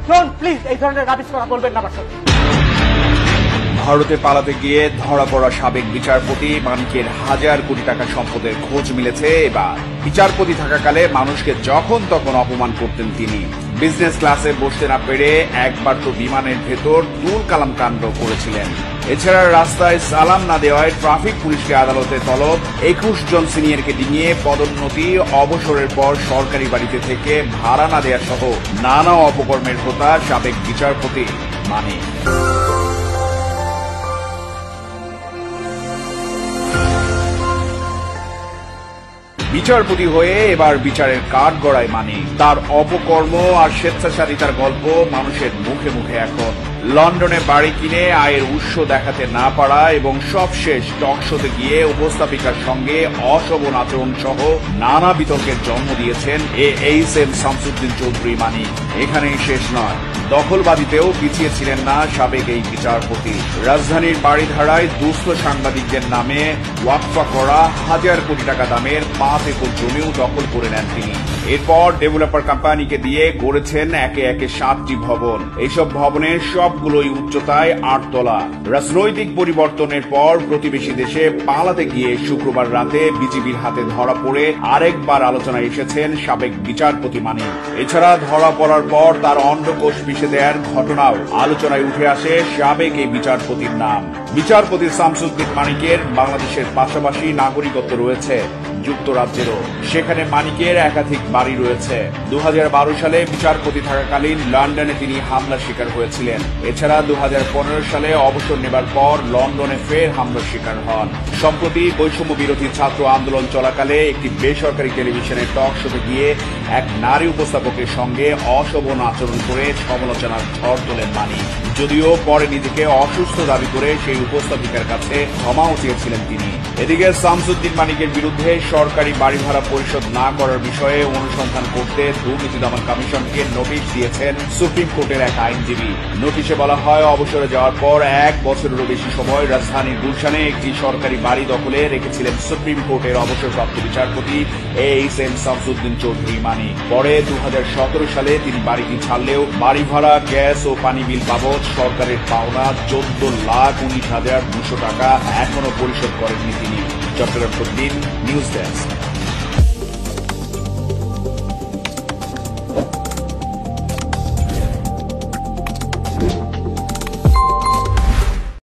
Don't please এই ধরনের rubbish কথা বলবেন না আমার সাথে। ভারতে পালাতে গিয়ে ধরা পড়া সাবেক বিচারপতি মানিকের হাজার কোটি টাকা সম্পদের খোঁজ মিলেছে এবার। বিচারপতি থাকাকালে মানুষকে যখন তখন অপমান করতেন তিনি। বিজনেস ক্লাসে বসতে না পেরে একবার তো বিমানের ভেতর তুল কালাম কাণ্ড করেছিলেন। এছাড়া রাস্তায় সালাম না দেওয়ায় ট্রাফিক পুলিশকে আদালতে তলব। 21 জন সিনিয়রকে ডিঙিয়ে পদোন্নতি, অবসরের পর সরকারি বাড়িতে থেকে ভাড়া না দেওয়া সহ নানা অপকর্মের হোতা সাবেক বিচারপতি মানিক। বিচারপতি হয়ে এবার বিচারের কাঠগড়ায় মানিক। তার অপকর্ম আর স্বেচ্ছাচারিতার গল্প মানুষের মুখে মুখে এখন। লন্ডনে বাড়ি কিনে আয়ের উৎস দেখাতে না পারা এবং সবশেষ টকশোতে গিয়ে উপস্থাপিকার সঙ্গে অশোভন আচরণ সহ নানা বিতর্কের জন্ম দিয়েছেন এইচএম শামসুদ্দিন চৌধুরী মানিক। এখানেই শেষ নয়, দখলবাজিতেও পিছিয়ে ছিলেন না সাবেক এই বিচারপতি। রাজধানীর বাড়িধারায় দুস্থ সাংবাদিকদের নামে ওয়াকফা করা হাজার কোটি টাকা দামের 5 একর জমিও দখল করে নেন তিনি। এরপর ডেভেলপার কোম্পানিকে দিয়ে গড়েছেন একে একে 7টি ভবন। এইসব ভবনের সবগুলোই উচ্চতায় 8 তলা। রাজনৈতিক পরিবর্তনের পর প্রতিবেশী দেশে পালাতে গিয়ে শুক্রবার রাতে বিজিবির হাতে ধরা পড়ে আরেকবার আলোচনায় এসেছেন সাবেক বিচারপতি মানিক। এছাড়া ধরা পড়ার পর তার অন্ডকোষ পিষে দেওয়ার ঘটনাও আলোচনায় উঠে আসে সাবেক এই বিচারপতির নাম। বিচারপতি শামসুদ্দিন মানিকের বাংলাদেশের পাশাপাশি নাগরিকত্ব রয়েছে যুক্তরাজ্যেরও। সেখানে মানিকের একাধিক বাড়ি রয়েছে। 2012 সালে বিচারপতি থাকাকালীন লন্ডনে তিনি হামলার শিকার হয়েছিলেন। এছাড়া 2015 সালে অবসর নেবার পর লন্ডনে ফের হামলার শিকার হন। সম্প্রতি বৈষম্য বিরোধী ছাত্র আন্দোলন চলাকালে একটি বেসরকারি টেলিভিশনের টক শোতে গিয়ে এক নারী উপস্থাপকের সঙ্গে অশোভন আচরণ করে সমালোচনার ঝড় তোলেন মানিক। যদিও পরে নিজেকে অসুস্থ দাবি করে সেই উপস্থাপিকার কাছে ক্ষমাও চেয়েছিলেন তিনি। এদিকে শামসুদ্দিন মানিকের বিরুদ্ধে সরকারি বাড়ি ভাড়া পরিশোধ না করার বিষয়ে অনুসন্ধান করতে দুর্নীতি দমন কমিশনকে নোটিশ দিয়েছেন সুপ্রিম কোর্টের এক আইনজীবী। নোটিশে বলা হয়, অবসরে যাওয়ার পর 1 বছরেরও বেশি সময় রাজধানীর গুলশানে একটি সরকারি বাড়ি দখলে রেখেছিলেন সুপ্রিম কোর্টের অবসরপ্রাপ্ত বিচারপতি এইচএম শামসুদ্দিন চৌধুরী মানিক। পরে 2017 সালে তিনি বাড়িটি ছাড়লেও বাড়ি ভাড়া, গ্যাস ও পানি বিল বাবদ সরকারের পাওনা 14,19,200 টাকা এখনো পরিশোধ করেননি তিনি। চট্টগ্রাম প্রতিদিন, নিউজ ডেস্ক।